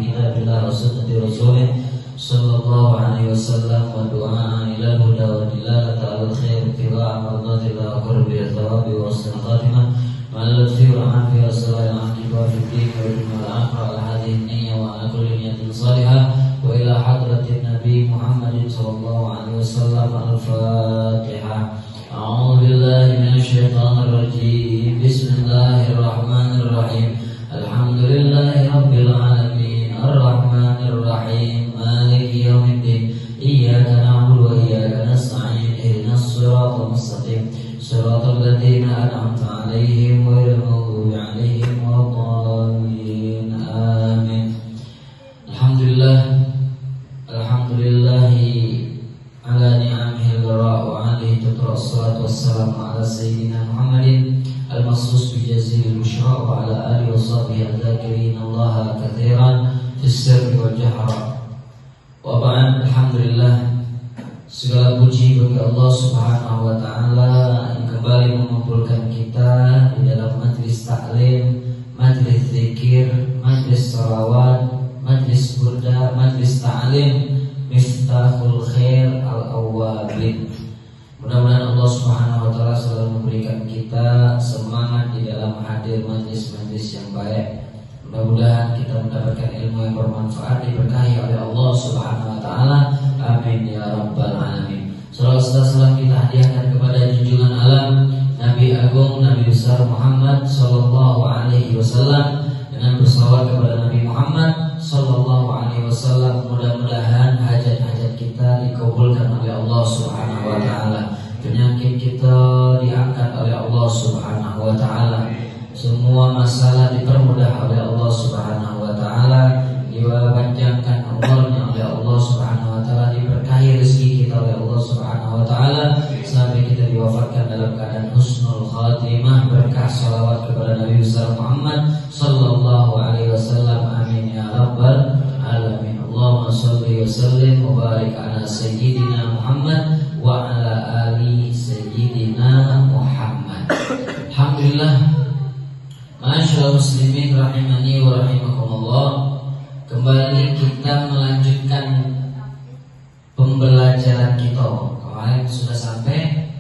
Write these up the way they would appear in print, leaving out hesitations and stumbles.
kitabillah wa sunnati rasulih sallallahu alaihi wasallam wa du'a ila huda wa dilalata ala khair tiba'a mardatillah wa qurbi thawabi wa husnul khatimah ma'al lutfi wal afiyah wa sallallahu alaihi wa fiddin wa ilmal akhir ala hadhihi niyyah wa ala kulli niyatin salihah wa ila hadratin nabi Muhammadin sallallahu alaihi wasallam al-fatihah. A'udzu billahi minasy syaithanir rajim. Bismillahirrahmanirrahim. Alhamdulillahi rabbil alamin arrahmanir rahim maliki yaumiddin iyyaka na'budu wa iyyaka nasta'in ihdinas siratal mustaqim siratal ladzina an'amta 'alaihim ghairil maghdubi 'alaihim waladdallin amin. Alhamdulillahi ala ni'amihil ghara wa alaihi tutra salatu wassalamu ala sayyidina Muhammadin al-masus bi jazilil bushra wa ala alihi wa sahbihi adzakirin Allah katsiran fis sirri wal jahra. Wa ba'd, alhamdulillah, segala puji bagi Allah Subhanahu wa taala yang kembali mengumpulkan kita di dalam majlis taklim, majlis zikir, majlis shalawat, majlis burda, majlis ta'lim Miftahul Khair Al-Awwabin. Mudah-mudahan Allah Subhanahu wa taala selalu memberikan kita semangat di dalam hadir majlis-majlis yang baik. Mudah-mudahan kita mendapatkan ilmu yang bermanfaat, diberkahi oleh Allah Subhanahu wa taala. Amin ya rabbal alamin. Salawat serta salam kita hadiahkan kepada junjungan alam Nabi Agung Nabi besar Muhammad sallallahu alaihi wasallam, dengan bersalawat kepada Nabi Muhammad sallallahu alaihi wasallam. Mudah-mudahan hajat-hajat kita dikabulkan oleh Allah Subhanahu wa taala, penyakit kita diangkat oleh Allah Subhanahu wa taala, semua masalah dipermudah oleh Allah Subhanahu wa taala, dipanjangkan umurnya oleh Allah Subhanahu wa taala, diberkahi rezeki kita oleh Allah Subhanahu wa taala, sampai kita diwafatkan dalam keadaan husnul khatimah berkah salawat kepada Nabi besar Muhammad sallallahu alaihi wasallam. Amin ya rabbal alamin. Allahumma shalli wa sallim wa barik ala sayyidina Muhammad wa ala ali sayyidina Muhammad. Alhamdulillah, masyaallah muslimin rahimani wa rahimakumullah. Kembali kita melanjutkan pembelajaran kita. Kemarin sudah sampai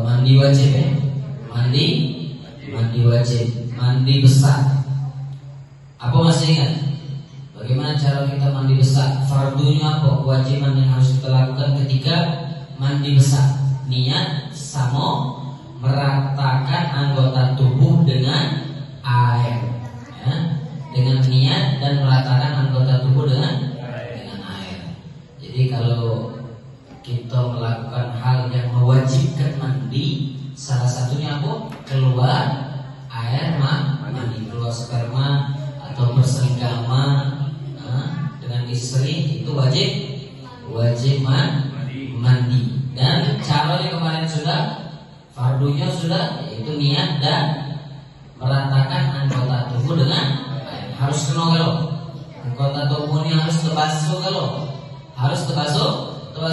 mandi wajib ya? Mandi wajib, mandi besar. Apa masih ingat? Bagaimana cara kita mandi besar? Fardunya apa? Kewajiban yang harus kita lakukan ketika mandi besar. Niat sama meratakan anggota tubuh dengan air ya? Dengan niat dan meratakan anggota tubuh dengan air. Jadi kalau kita melakukan hal yang mewajibkan mandi, salah satunya apa? Keluar air mandi, keluar sperma atau bersenggama dengan istri, itu wajib mandi. Dan caranya kemarin sudah, fardunya sudah, yaitu niat dan meratakan anggota tubuh dengan air. Harus kena kalau anggota tubuhnya harus terbasuh, kalau harus terbasuh kalau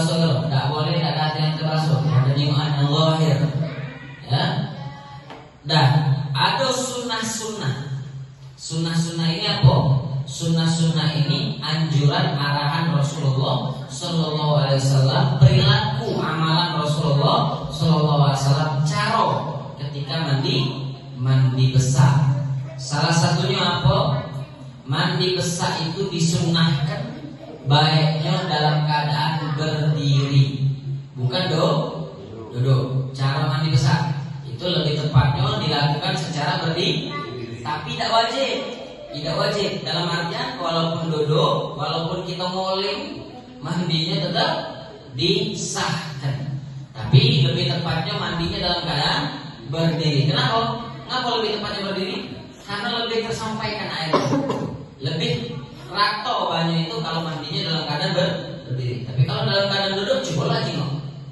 tidak boleh tidak ada yang terbasuh, ada niat yang lahir ya. Dan ada sunnah ini apa? Sunnah ini anjuran arahan Rasulullah sallallahu alaihi wasallam, perilaku amalan Rasulullah sallallahu alaihi wasallam, cara ketika mandi besar. Salah satunya apa? Mandi besar itu disunnahkan baiknya dalam keadaan berdiri, bukan duduk. Cara mandi besar itu lebih tepatnya dilakukan secara berdiri, tapi tidak wajib. Dalam artian walaupun duduk, walaupun kita nguling, mandinya tetap disahkan. Tapi lebih tepatnya mandinya dalam keadaan berdiri. Kenapa lebih tepatnya berdiri? Karena lebih tersampaikan air, lebih rato banyak itu kalau mandinya dalam keadaan berdiri. Tapi kalau dalam keadaan duduk jebol lagi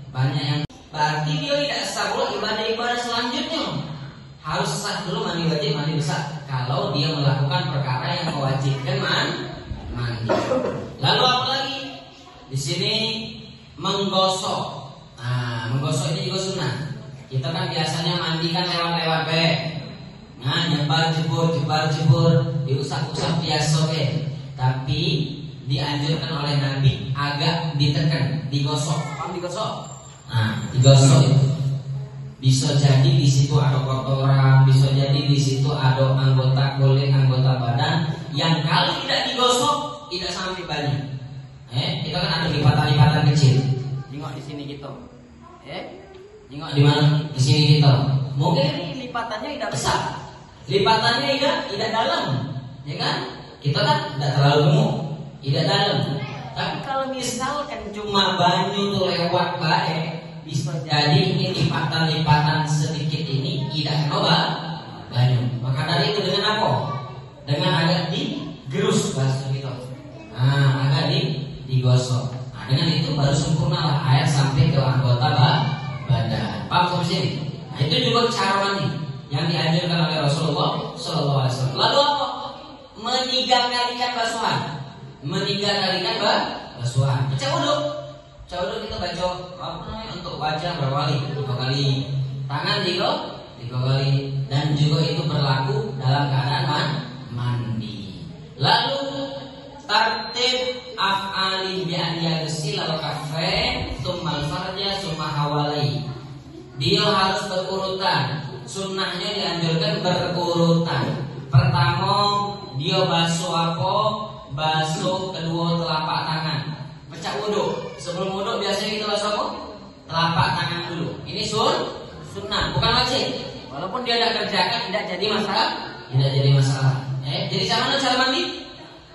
banyak yang berarti dia tidak sah pula ibadah selanjutnya. Harus sah dulu mandi wajib, mandi besar. Kalau dia melakukan perkara yang mewajibkan mandi. Lalu apa lagi? Di sini menggosok. Menggosok ini juga sunnah. Kita kan biasanya mandi kan lewat-lewat nyebar jebur. diusap-usap biasa tapi dianjurkan oleh Nabi agak ditekan, digosok. Paham digosok? Nah, digosok itu. Bisa jadi di situ ada kotoran, bisa jadi di situ ada anggota kulit, anggota badan yang kalau tidak digosok tidak sampai banyak. Kita kan ada lipatan-lipatan kecil. Tengok di sini gitu. Tengok di mana? Di sini gitu. Mungkin ini lipatannya tidak besar. Lipatannya tidak dalam. Ya kan? Kita kan tidak terlalu gemuk, tidak dalam. Tapi kalau misalkan cuma banyu tuh lewat baik, bisa jadi ini lipatan-lipatan sedikit ini tidak kena banyu. Maka dari itu dengan apa? Dengan agak digerus bahasa gitu. Nah, agak digosok. Nah, dengan itu baru sempurna lah air sampai ke anggota badan. Paham sampai sini? Nah, itu juga cara mandi yang dianjurkan oleh Rasulullah SAW. Lalu apa? Meniga-kalikan basuhan. Meniga-kalikan basuhan. Pecah wudhu. Pecah wudhu kita baca untuk wajah berapa kali? 3 kali. Tangan 3 kali. Dan juga itu berlaku dalam keadaan mandi. Lalu tartib af'ali bi an yaghsil al-kaffain tsumma al-farja tsumma hawalai. Dia harus berurutan. Sunnahnya dianjurkan berurutan. Pertama dia basuh apa? Basuh kedua telapak tangan. Pecah wudhu. Sebelum wudhu biasanya kita basuh apa? Telapak tangan dulu. Ini sunnah, bukan wajib. Walaupun dia tidak kerjakan tidak jadi masalah. Tidak jadi masalah. Jadi cara mandi?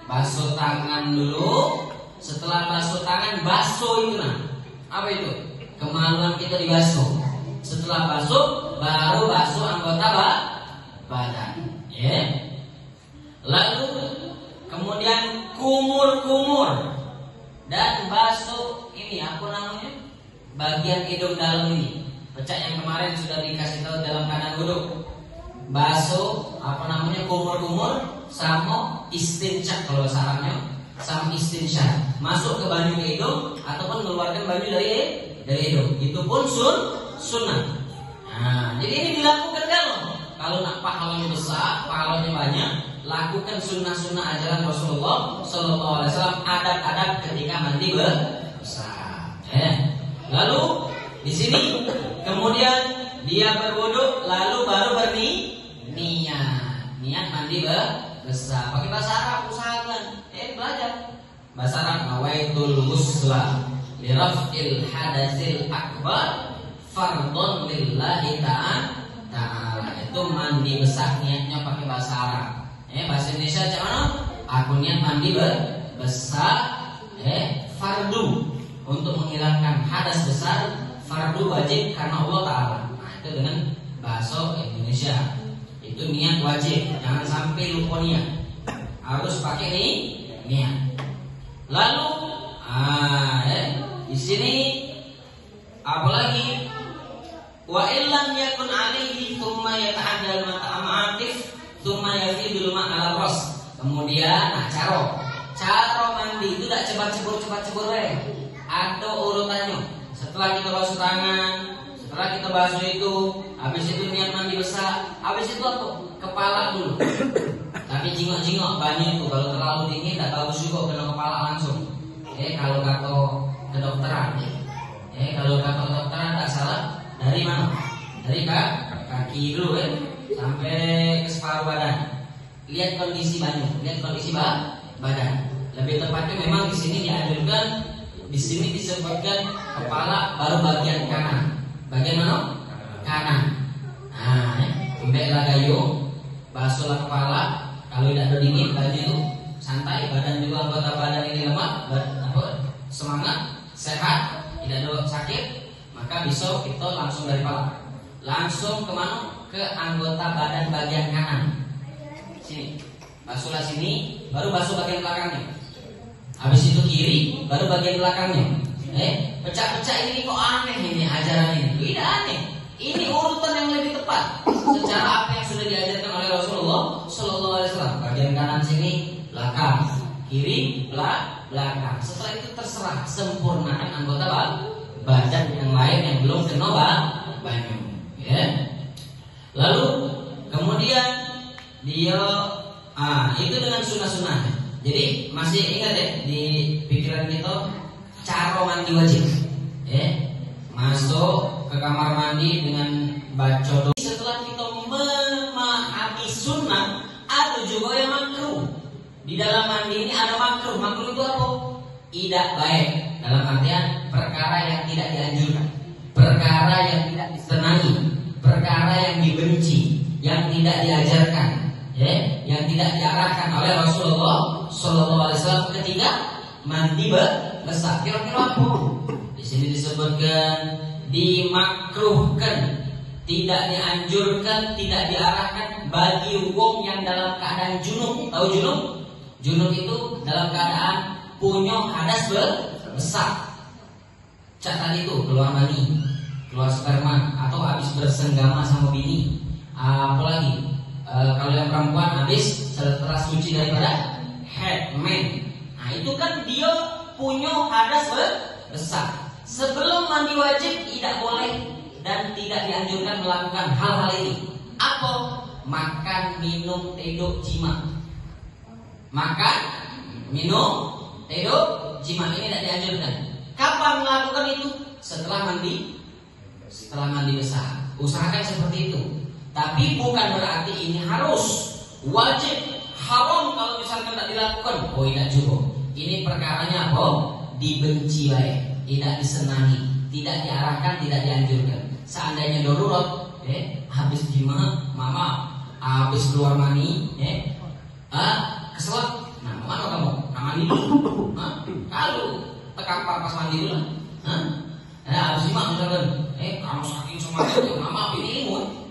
Basuh tangan dulu. Setelah basuh tangan, basuh itu apa itu? Kemaluan kita dibasuh. Setelah basuh, baru basuh anggota badan. Lalu kemudian kumur-kumur dan basuh ini apa namanya? Bagian hidung dalam ini. Pecah yang kemarin sudah dikasih tahu dalam keadaan wudhu. Basuh apa namanya? Kumur-kumur sama istinsyak kalau sarangnya, sama istinsyak. Masuk ke banyu hidung ataupun mengeluarkan banyu dari hidung. Itu pun sunnah. Nah, jadi ini dilakukan kalau nak pahalanya besar, pahalanya banyak, lakukan sunnah-sunnah ajaran Rasulullah SAW, adab-adab ketika mandi besar. Lalu di sini kemudian dia berwudu, lalu baru niat mandi besar. Pakai bahasa Arab usahakan. Belajar bahasa Arab. Nawaitul ghusla li raf'il hadatsil akbar fardhon lillahi ta'ala. Itu mandi besar niatnya pakai bahasa Arab. Bahasa Indonesia macam mana? Aku niat mandi besar fardu untuk menghilangkan hadas besar, fardu wajib karena Allah Ta'ala. Nah, itu dengan bahasa Indonesia. Itu niat wajib, jangan sampai lupa niat. Harus pakai niat. Lalu di sini apalagi? Wa illam yakun alaihi thumma yata'addal mata'amatif thumma yazidul ma'al ras. Kemudian cara mandi itu tidak cepat-cepat ada urutannya. Setelah kita basuh tangan, setelah kita basuh itu, habis itu niat mandi besar, habis itu apa? Kepala dulu. Tapi jingok-jingok banyak itu kalau terlalu dingin tidak bagus juga kena kepala langsung. Kalau kata kedokteran, kalau kata kedokteran tidak salah. Dari mana? Dari kaki dulu sampai ke separuh badan. Lihat kondisi banyu, lihat kondisi badan. Lebih tepatnya memang di sini dianjurkan, di sini disebutkan kepala baru bagian kanan. Bagian mana? Kanan. Nah, ambillah gayung, basuhlah kepala. Kalau tidak ada dingin, baju itu santai, badan juga anggota badan ini lemah, semangat, sehat, tidak ada sakit. Maka bisa kita langsung dari kepala langsung kemana? Ke anggota badan bagian kanan. Sini, basuhlah sini, baru basuh bagian belakangnya. Habis itu kiri, baru bagian belakangnya. Pecah-pecah ini kok aneh ini ajaran ini? Tidak aneh. Ini urutan yang lebih tepat secara apa yang sudah diajarkan oleh Rasulullah SAW. Bagian kanan sini, belakang, kiri, belakang. Setelah itu terserah, sempurnakan anggota badan yang lain yang belum kena banyu. Lalu kemudian dia Itu dengan sunnah-sunnahnya. Jadi masih ingat ya di pikiran kita cara mandi wajib. Masuk ke kamar mandi dengan baca doa. Setelah kita memahami sunnah, ada juga yang makruh. Di dalam mandi ini ada makruh. Makruh itu apa? Tidak baik. Dalam artian perkara yang tidak dianjurkan, perkara yang tidak disenangi, perkara yang dibenci, yang tidak diajarkan, yang tidak diarahkan oleh Rasulullah Sallallahu Alaihi Wasallam ketika mandi besar. Kira-kira apa? Di sini disebutkan dimakruhkan, tidak dianjurkan, tidak diarahkan bagi wong yang dalam keadaan junub. Tahu junub? Junub itu dalam keadaan punya hadas besar. Catat itu keluar mani, keluar sperma, atau habis bersenggama sama bini. Apalagi kalau yang perempuan habis setelah suci daripada head men. Itu kan dia punya hadas besar. Sebelum mandi wajib tidak boleh dan tidak dianjurkan melakukan hal-hal ini. Apa? Makan, minum, teduk, jima. Makan, minum, teduk, jima, ini tidak dianjurkan. Kapan melakukan itu? Setelah mandi besar. Usahakan seperti itu. Tapi bukan berarti ini harus, wajib, haram kalau misalkan tidak dilakukan. Tidak cukup. Ini perkaranya apa? Dibenci baik, tidak disenangi, tidak diarahkan, tidak dianjurkan. Seandainya darurat, habis jima, mama, habis keluar mani, keselak. Nah, mana kamu? Mandi dulu. Kalau tekan pas mandi dulu. Habis jima misalkan, kamu saking semangatnya, mama binimu.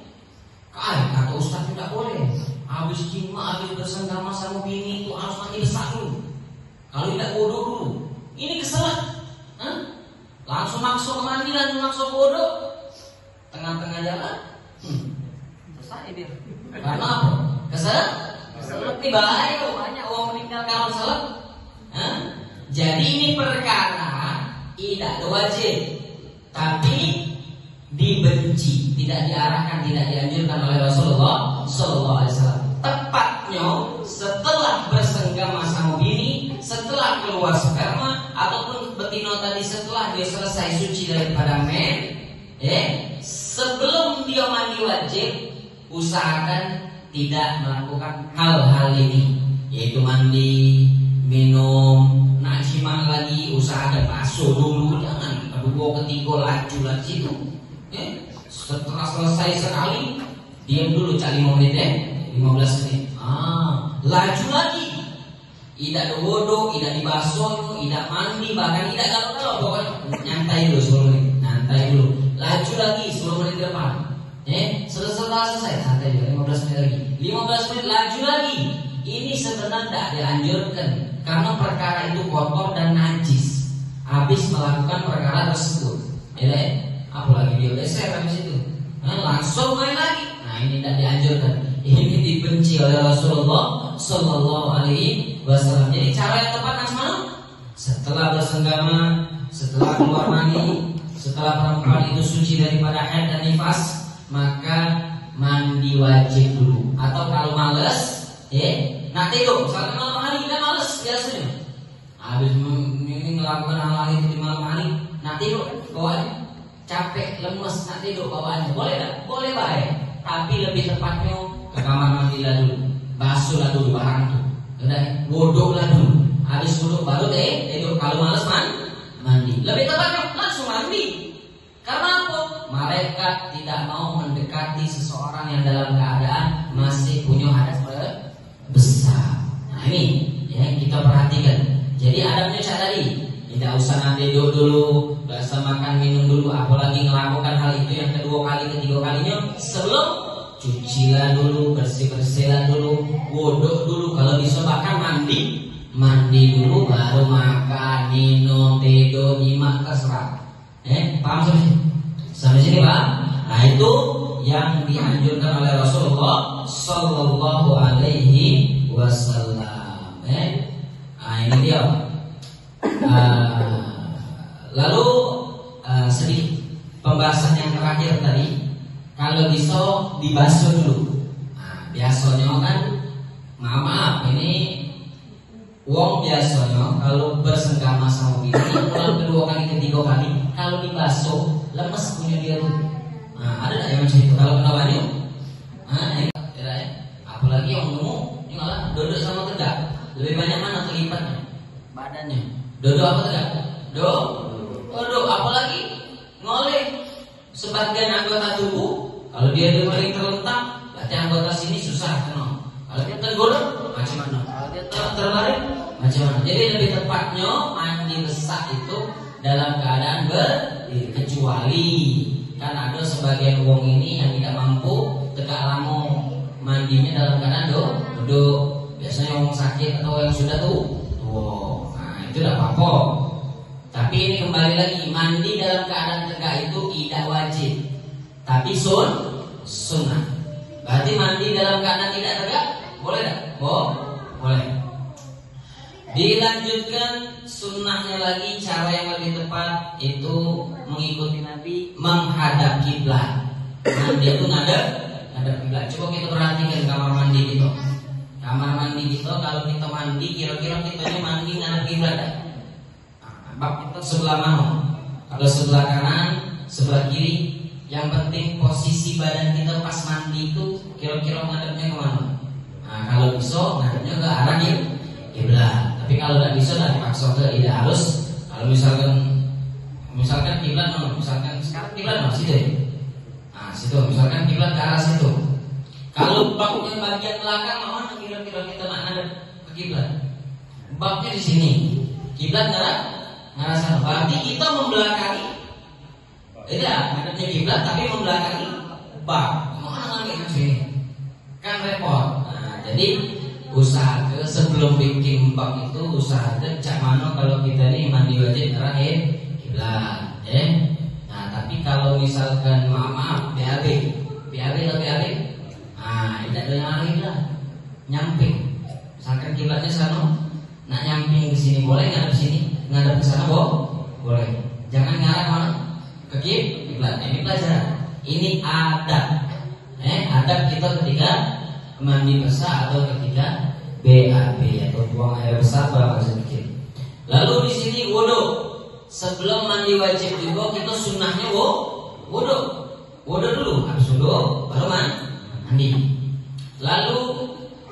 Kata Ustaz tidak boleh. Habis jima, habis bersenggama sama bini itu harus mandi besar dulu. Kalau tidak wudu dulu. Ini keselak. Langsung masuk mandi, langsung masuk wudu. Tengah-tengah jalan. Selesai dia. Karena apa? Keselak. Lebih bahaya, banyak orang meninggal karena keselak. Jadi ini perkara tidak wajib, tapi dibenci, tidak diarahkan, tidak dianjurkan oleh Rasulullah Sallallahu Alaihi Wasallam. Tepatnya setelah bersenggama sama bini, setelah keluar sperma, ataupun betina tadi setelah dia selesai suci daripada men, sebelum dia mandi wajib, usahakan tidak melakukan hal-hal ini, yaitu mandi, minum, nak simak lagi, usahakan basuh dulu, jangan kedua ketiga laju lagi itu. Setelah selesai sekali, diam dulu cari 5 menit, 15 menit. Laju lagi. Tidak ada wudu, tidak dibasuh, tidak mandi, bahkan tidak galau-galau, pokoknya nyantai dulu 10 menit, nyantai dulu. Laju lagi 10 menit ke depan. Setelah selesai, santai dulu 15 menit lagi. 15 menit laju lagi. Ini sebenarnya tidak dianjurkan karena perkara itu kotor dan najis. Habis melakukan perkara tersebut, apalagi dia leser habis itu, langsung main lagi. Nah, ini tidak dianjurkan. Ini dibenci oleh Rasulullah Sallallahu Alaihi Wasallam. Jadi cara yang tepat mana? Setelah bersenggama, setelah keluar mani, setelah perempuan itu suci daripada haid dan nifas, maka mandi wajib dulu. Atau kalau males, nak tidur. Misalkan malam hari kita males biasanya. Habis ini melakukan hal-hal itu di malam hari, nak tidur, bawaannya capek, lemes, nak tidur bawaannya. Boleh tak? Boleh baik. Tapi lebih tepatnya ke kamar mandi lah dulu, basuh lah dulu barang itu, wudhu lah dulu. Habis wudhu baru tidur. Kalau males mandi. Lebih tepatnya langsung mandi. Karena apa? Malaikat tidak mau mendekati seseorang yang dalam keadaan masih punya hadas besar. Nah ini kita perhatikan. Jadi adabnya cak tadi, tidak usah nanti dulu, tidak usah makan minum dulu, apalagi melakukan hal itu yang kedua kali, ketiga kalinya. Sebelum cucilah dulu, bersih-bersihlah dulu, wudhu dulu, kalau bisa bahkan mandi dulu, baru makan, minum, tidur, nyimak, terserah. Paham sampai sini Pak? Nah itu yang dianjurkan oleh Rasulullah Sallallahu Alaihi Wasallam. Ini dia. Lalu sedikit pembahasan yang terakhir tadi, kalau bisa dibasuh dulu. Biasanya kan Maaf, ini wong biasanya kalau bersenggama sama kita pulang kedua kali, ketiga kali, kalau dibasuh lemes punya dia tuh. Nah, ada nggak yang macam itu kalau kena banyu? Apalagi yang nemu, ini malah duduk sama tegak. Lebih banyak mana kelipatnya? Badannya. Duduk apa tegak? Duduk. Apalagi ngoleh sebagian anggota tubuh. Kalau dia paling terlentang, berarti anggota sini susah kena. Kalau dia tergolong, macam mana? Kalau dia terbaring, macam mana? Jadi lebih tepatnya mandi besar itu dalam keadaan berdiri. Kecuali kan ada sebagian wong ini yang tidak mampu tegak lama mandinya dalam keadaan duduk. Biasanya orang sakit atau yang sudah tua. Nah itu tidak apa-apa. Tapi ini kembali lagi, mandi dalam keadaan tegak itu tidak wajib, tapi sunnah. Berarti mandi dalam keadaan tidak tegak boleh tak? Boleh. Dilanjutkan sunnahnya lagi, cara yang lebih tepat itu mengikuti Nabi menghadap kiblat. Mandi itu ngadep kiblat. Coba kita perhatikan kamar mandi kita. Kamar mandi kita, kalau kita mandi kira-kira kita mandi ngadep kiblat. Bab kita sebelah mana? Kalau sebelah kanan, sebelah kiri. Yang penting posisi badan kita pas mandi itu kira-kira ngadepnya kemana? Nah, kalau bisa ngadepnya ke arah kiblat. Tapi kalau tidak bisa, tidak dipaksa ke tidak harus. Kalau misalkan kiblat mana? Misalkan sekarang kiblat mana? Situ. Nah, situ. Misalkan kiblat ke arah situ. Kalau baknya bagian belakang mana kira-kira kita nak ngadep ke kiblat? Baknya di sini. Kiblat ngarah sana. Berarti kita membelakangi. Tidak, ngadepnya kiblat tapi membelakangi bak. Mana ngadep ke sini? Kan repot. Nah, jadi usahakan sebelum bikin bak itu usahakan cak mana kalau kita ini mandi wajib ngarahin kiblat. Nah, tapi kalau misalkan maaf BAB. Nah, tidak dengar kiblat. Nyamping. Misalkan kiblatnya sana, nak nyamping ke sini boleh, ngadep sini, ngadep ke sana boleh. Jangan ngarah mana? Ke kiblat. Ini pelajaran. Ini adab. Adab kita ketika mandi besar atau ketika BAB atau buang air besar berapa sedikit. Lalu di sini wudu. Sebelum mandi wajib juga kita sunnahnya wudu. Wudu dulu, habis wudu baru mandi. Lalu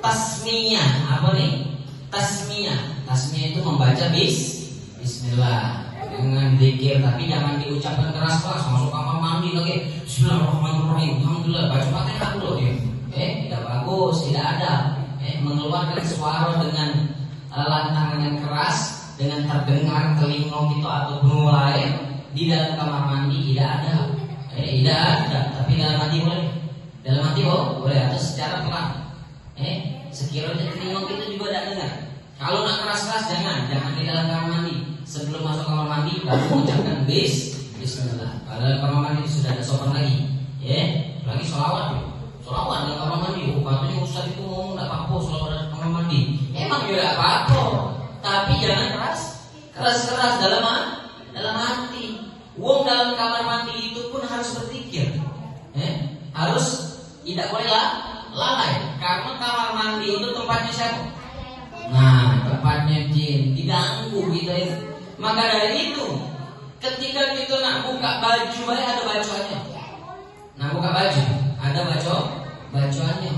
tasmiyah, apa nih? Tasmiyah itu membaca bismillah dengan zikir, tapi jangan diucapkan keras-keras. Masuk kamar mandi lagi bismillahirrahmanirrahim, alhamdulillah, baca Fatihah dulu ya. Tidak bagus, tidak ada. Mengeluarkan suara dengan lantangan yang keras, dengan terdengar telinga kita atau mulai di dalam kamar mandi tidak ada. Tidak ada. Tapi dalam hati boleh. Dalam hati boleh, atau secara pelan. Sekiranya telinga kita juga tidak dengar. Kalau nak keras-keras jangan di dalam kamar mandi. Sebelum masuk kamar mandi baru mengucapkan bismillah. Kalau dalam kamar mandi sudah ada sopan lagi. Lagi sholawat. Sholawat dalam kamar mandi. Katanya Ustaz itu ngomong tidak apa-apa sholawat dalam kamar mandi. Emang tidak apa-apa. Tapi jangan keras dalam hati. Wong dalam kamar mandi itu pun harus berzikir. Harus tidak boleh lalai. Karena kamar mandi itu tempatnya siapa? Nah, tempatnya jin, diganggu gitu ya. Maka dari itu, ketika kita nak buka baju, ada bacaannya. Nak buka baju, ada bacaannya.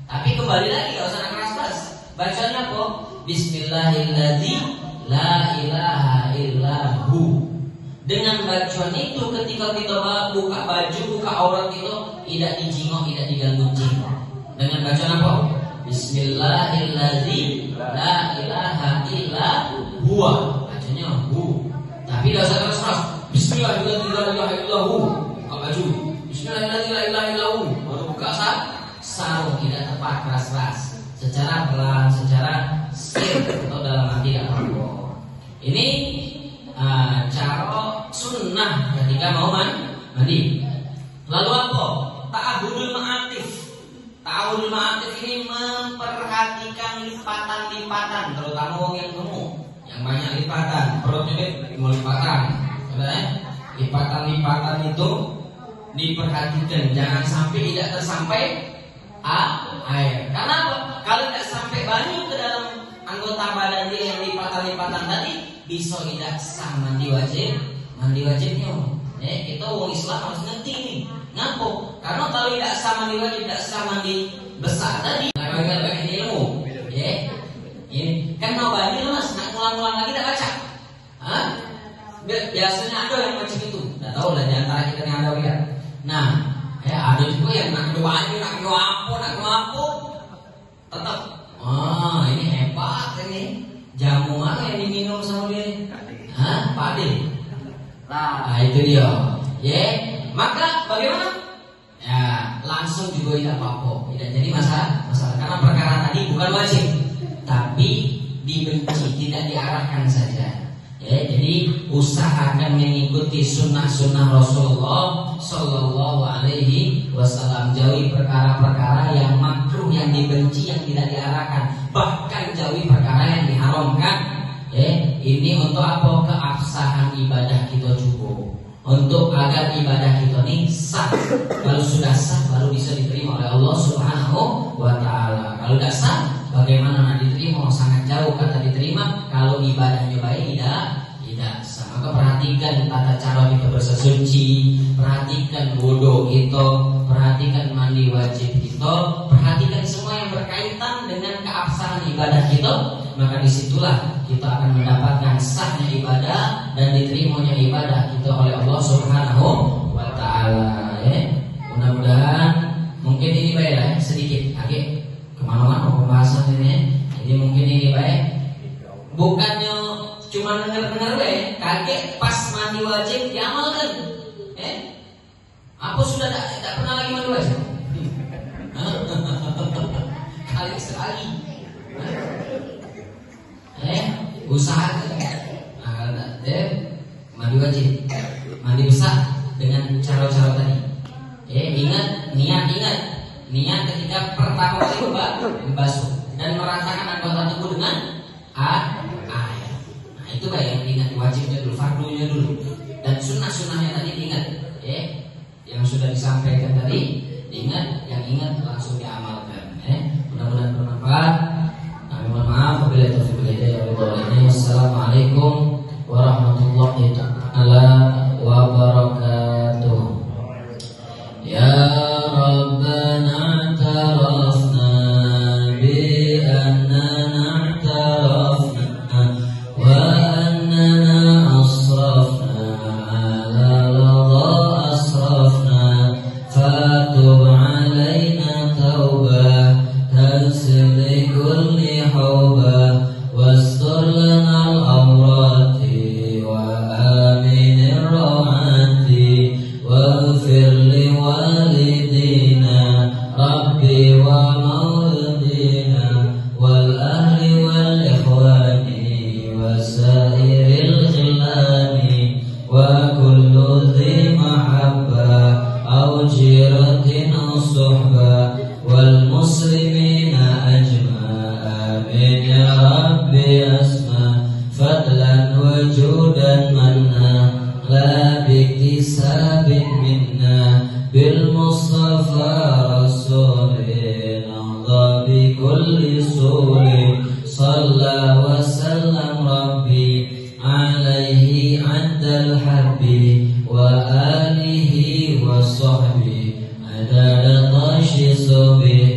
Tapi kembali lagi, gak usah nak keras-keras. Bacaannya apa? Bismillahirrahmanirrahim, la ilaha illahu. Dengan bacaan itu, ketika kita buka baju, buka aurat itu, tidak dijingok, tidak diganggu jin. Dengan bacaan apa? Bismillahirrahmanirrahim, la ilaha illahu. Bacanya hu. Tapi tidak usah keras-keras. Bismillahirrahmanirrahim. Buka baju. Bismillahirrahmanirrahim. Baru buka sarung, tidak tepat, keras-keras. Secara pelan, secara sir atau dalam hati tidak apa-apa. Ini cara sunnah ketika mau mandi. Lalu apa? Ta'ahudul ma'atif. Ta'ahudul ma'atif ini memperhatikan lipatan-lipatan, terutama orang yang gemuk, yang banyak lipatan, perutnya mau lipatan. Lipatan-lipatan itu diperhatikan, jangan sampai tidak air. Karena apa? Kalau tidak sampai banyu ke dalam anggota badan dia yang lipatan-lipatan tadi, bisa tidak sah mandi wajibnya. Kita orang Islam harus ngerti nih. Ngapa? Karena kalau tidak sah mandi wajib, tidak sah mandi besar tadi, nggak pakai ilmu. Ini kan mau banyu mas, nak ngulang-ngulang lagi tak baca. Biasanya ada yang macam itu. Tidak tahu lah di antara kita yang ada ya. Nah, ada juga yang nak doanya, nak apa, tetap. Ini hebat ini. Jamu mana yang diminum sama dia? Pade. Nah, itu dia. Maka bagaimana? Ya, langsung juga tidak apa-apa. Tidak jadi masalah. Karena perkara tadi bukan wajib, tapi dibenci, tidak diarahkan saja. Jadi usahakan mengikuti sunnah-sunnah Rasulullah Sallallahu Alaihi Wasallam. Jauhi perkara-perkara yang makruh, yang dibenci, yang tidak diarahkan. Bahkan jauhi perkara yang diharamkan. Ini untuk apa? Keabsahan ibadah kita cukup. Untuk agar ibadah kita ini sah. Kalau sudah sah baru bisa diterima oleh Allah Subhanahu wa Ta'ala. Kalau tidak sah, bagaimana nak diterima? Sangat jauh kata diterima. Kalau ibadahnya baik, tidak sah. Maka perhatikan tata cara kita bersesuci, perhatikan wudu kita, perhatikan mandi wajib kita, perhatikan semua yang berkaitan dengan keabsahan ibadah kita. Maka disitulah kita akan mendapatkan sahnya ibadah dan diterimanya ibadah kita oleh Allah Subhanahu wa Ta'ala. Mudah-mudahan mungkin ini baik lah, sedikit agak kemana-mana pembahasan ini. Jadi mungkin ini baik. Bukannya cuma dengar-dengar kaget pas mandi wajib diamalkan. Apa sudah tak pernah lagi mandi wajib? Kali sekali. Usahakan. Mandi wajib, mandi besar dengan cara-cara tadi. Ingat niat ketika pertama kali membasuh dan meratakan anggota tubuh dengan air. Nah, itu baik yang diingat, wajibnya dulu, fardunya dulu, dan sunnah-sunnahnya tadi diingat. Yang sudah disampaikan tadi diingat, yang ingat langsung diamalkan. Mudah-mudahan bermanfaat. Mohon maaf apabila taufiq wal hidayah. Wassalamualaikum warahmatullahi taala wabarakatuh. Ya Rabbana tarafna bi annana tarafna wa annana asrafna ala ladha asrafna fatub alaina tawbah taghsil li kulli hawbah wastur lana al-awrati wa amin ar-rawati waghfir li walidina rabbi wa mawlidina wal ahli wal ikhwani wa sairil khilani wa kullu dhi mahabbah aw jiratin aw suhbah wal muslimina ajma' amin ya rabbi asma fadlan wujudan manna la biktisabin minna bil mustafa rasulin Allah bi kulli sulin salla wa sallam rabbi alaihi andal habbi wa alihi wa sahbi adada tashi subhi